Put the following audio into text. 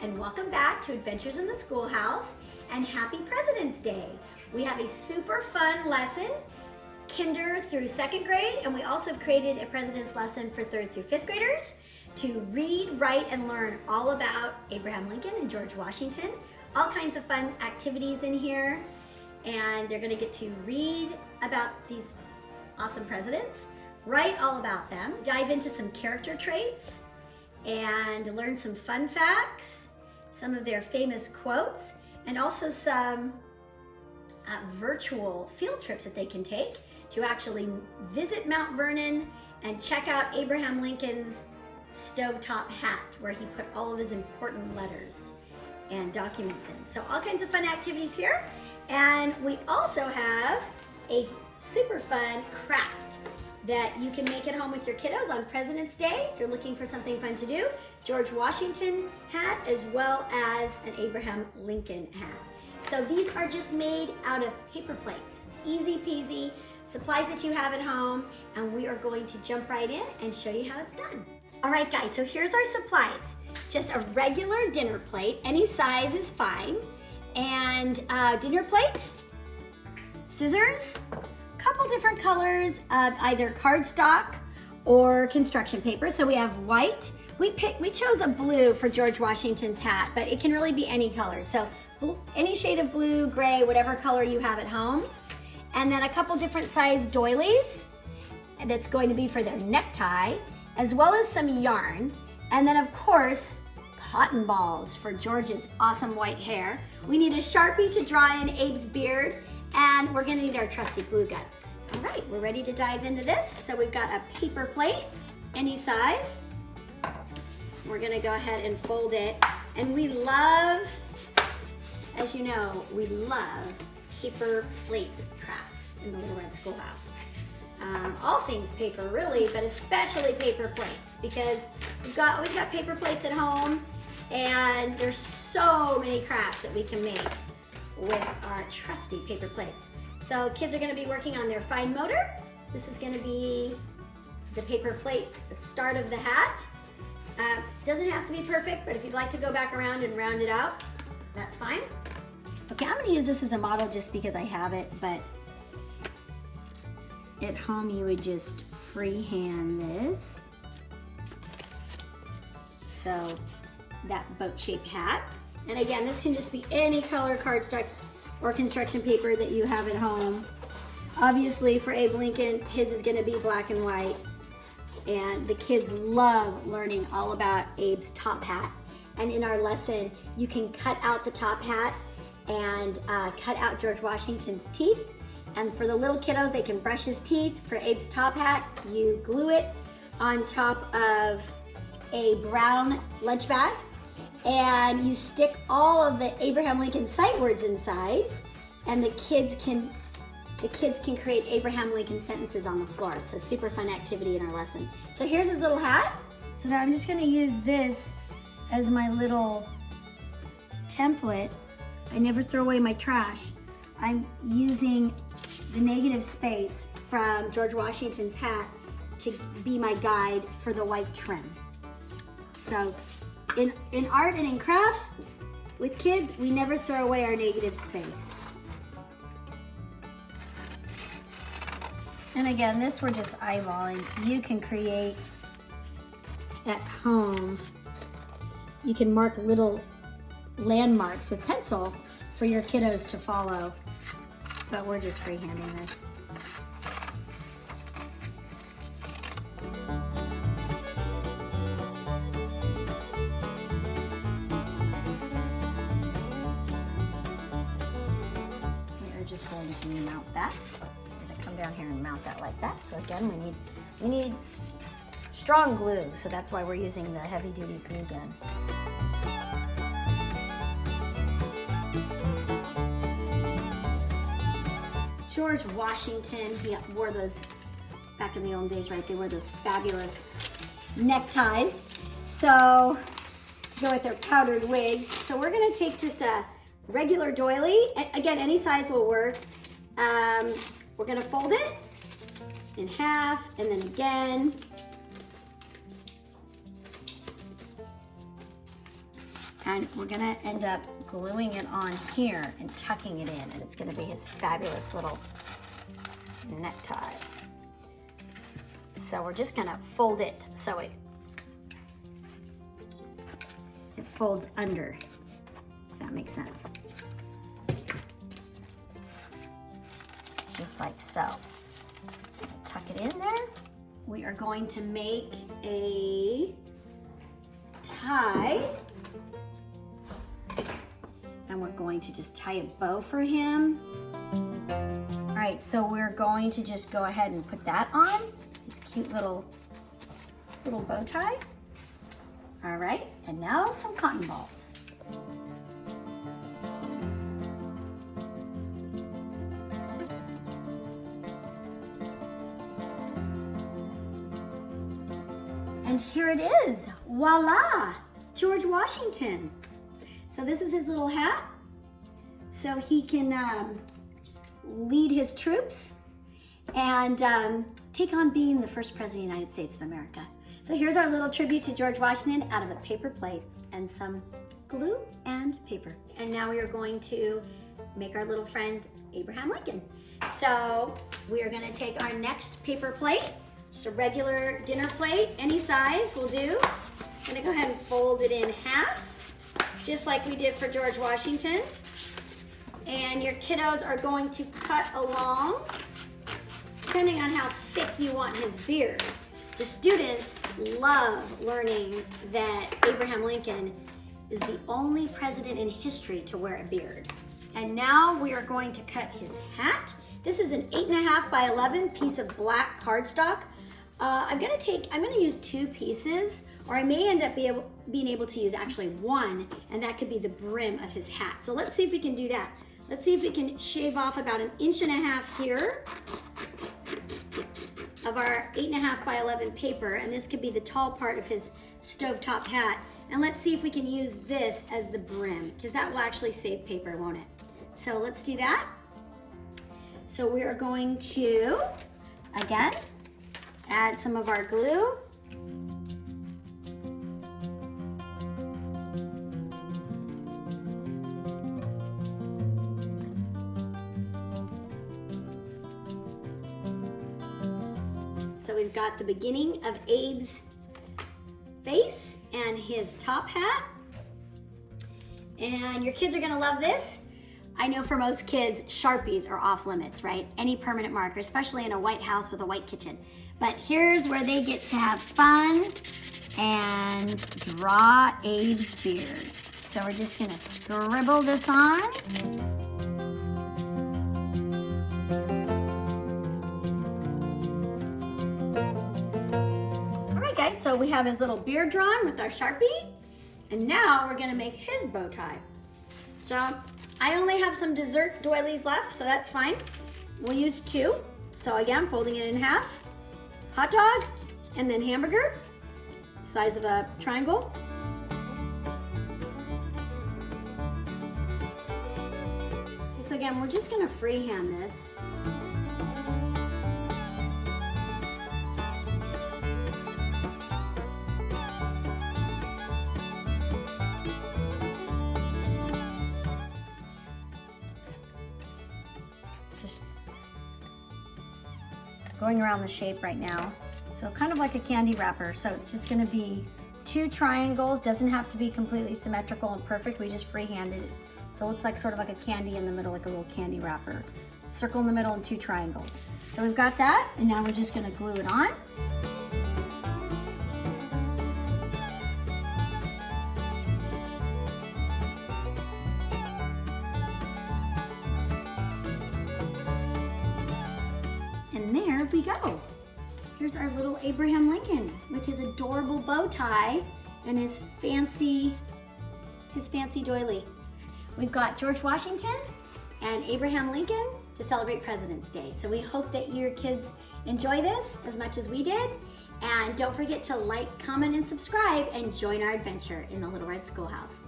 and welcome back to Adventures in the Schoolhouse and happy President's Day. We have a super fun lesson, kinder through second grade, and we also have created a President's lesson for third through fifth graders to read, write, and learn all about Abraham Lincoln and George Washington. All kinds of fun activities in here, and they're gonna get to read about these awesome presidents, write all about them, dive into some character traits, and learn some fun facts, some of their famous quotes, and also some virtual field trips that they can take to actually visit Mount Vernon and check out Abraham Lincoln's stovetop hat where he put all of his important letters and documents in. So all kinds of fun activities here. And we also have a super fun craft that you can make at home with your kiddos on President's Day if you're looking for something fun to do. George Washington hat as well as an Abraham Lincoln hat. So these are just made out of paper plates. Easy peasy, supplies that you have at home, and we are going to jump right in and show you how it's done. All right guys, so here's our supplies. Just a regular dinner plate, any size is fine. And dinner plate, scissors, couple different colors of either cardstock or construction paper. So we have white. We chose a blue for George Washington's hat, but it can really be any color. So any shade of blue, gray, whatever color you have at home. And then a couple different size doilies that's going to be for their necktie, as well as some yarn. And then of course, cotton balls for George's awesome white hair. We need a Sharpie to draw in Abe's beard, and we're gonna need our trusty glue gun. So, all right, we're ready to dive into this. So we've got a paper plate, any size. We're gonna go ahead and fold it. And we love, as you know, we love paper plate crafts in the Little Red Schoolhouse. All things paper really, but especially paper plates, because we've got paper plates at home, and there's so many crafts that we can make with our trusty paper plates. So kids are gonna be working on their fine motor. This is gonna be the paper plate, the start of the hat. Doesn't have to be perfect, but if you'd like to go back around and round it out, that's fine. Okay, I'm gonna use this as a model just because I have it, but at home you would just freehand this. So that boat-shaped hat. And again, this can just be any color cardstock or construction paper that you have at home. Obviously for Abe Lincoln, his is gonna be black and white. And the kids love learning all about Abe's top hat. And in our lesson, you can cut out the top hat and cut out George Washington's teeth. And for the little kiddos, they can brush his teeth. For Abe's top hat, you glue it on top of a brown lunch bag, and you stick all of the Abraham Lincoln sight words inside, and the kids can create Abraham Lincoln sentences on the floor. It's a super fun activity in our lesson. So here's his little hat. So now I'm just gonna use this as my little template. I never throw away my trash. I'm using the negative space from George Washington's hat to be my guide for the white trim. So in art and in crafts with kids, we never throw away our negative space. And again, this we're just eyeballing. You can create at home. You can mark little landmarks with pencil for your kiddos to follow, but we're just freehanding this. Just going to mount that. So we're going to come down here and mount that like that. So again, we need strong glue, so that's why we're using the heavy-duty glue gun. George Washington, he wore those back in the old days, right? They wore those fabulous neckties. So to go with their powdered wigs. So we're going to take just a regular doily. Again, any size will work. We're gonna fold it in half and then again. And we're gonna end up gluing it on here and tucking it in, and it's gonna be his fabulous little necktie. So we're just gonna fold it so it folds under, if that makes sense. Just like so. So tuck it in there. We are going to make a tie. And we're going to just tie a bow for him. All right, so we're going to just go ahead and put that on, this cute little bow tie. All right, and now some cotton balls. And here it is, voila, George Washington. So this is his little hat, so he can lead his troops and take on being the first president of the United States of America. So here's our little tribute to George Washington out of a paper plate and some glue and paper. And now we are going to make our little friend Abraham Lincoln. So we are gonna take our next paper plate, just a regular dinner plate, any size will do. I'm gonna go ahead and fold it in half, just like we did for George Washington. And your kiddos are going to cut along, depending on how thick you want his beard. The students love learning that Abraham Lincoln is the only president in history to wear a beard. And now we are going to cut his hat. This is an 8.5 by 11 piece of black cardstock. I'm gonna use 2 pieces, or I may end up being able to use actually 1, and that could be the brim of his hat. So let's see if we can do that. Let's see if we can shave off about 1.5 inches here of our 8.5 by 11 paper, and this could be the tall part of his stovetop hat. And let's see if we can use this as the brim, because that will actually save paper, won't it? So let's do that. So we are going to, again, add some of our glue. So we've got the beginning of Abe's face and his top hat. And your kids are gonna love this. I know for most kids, Sharpies are off limits, right? Any permanent marker, especially in a white house with a white kitchen. But here's where they get to have fun and draw Abe's beard. So we're just gonna scribble this on. So we have his little beard drawn with our Sharpie, and now we're gonna make his bow tie. So I only have some dessert doilies left, so that's fine. We'll use 2. So again, folding it in half. Hot dog, and then hamburger, size of a triangle. So again, we're just gonna freehand this. Going around the shape right now. So kind of like a candy wrapper. So it's just gonna be 2 triangles. Doesn't have to be completely symmetrical and perfect. We just freehanded it. So it looks like sort of like a candy in the middle, like a little candy wrapper. Circle in the middle and 2 triangles. So we've got that, and now we're just gonna glue it on. And there we go. Here's our little Abraham Lincoln with his adorable bow tie and his fancy doily. We've got George Washington and Abraham Lincoln to celebrate President's Day. So we hope that your kids enjoy this as much as we did. And don't forget to like, comment, and subscribe and join our adventure in the Little Red Schoolhouse.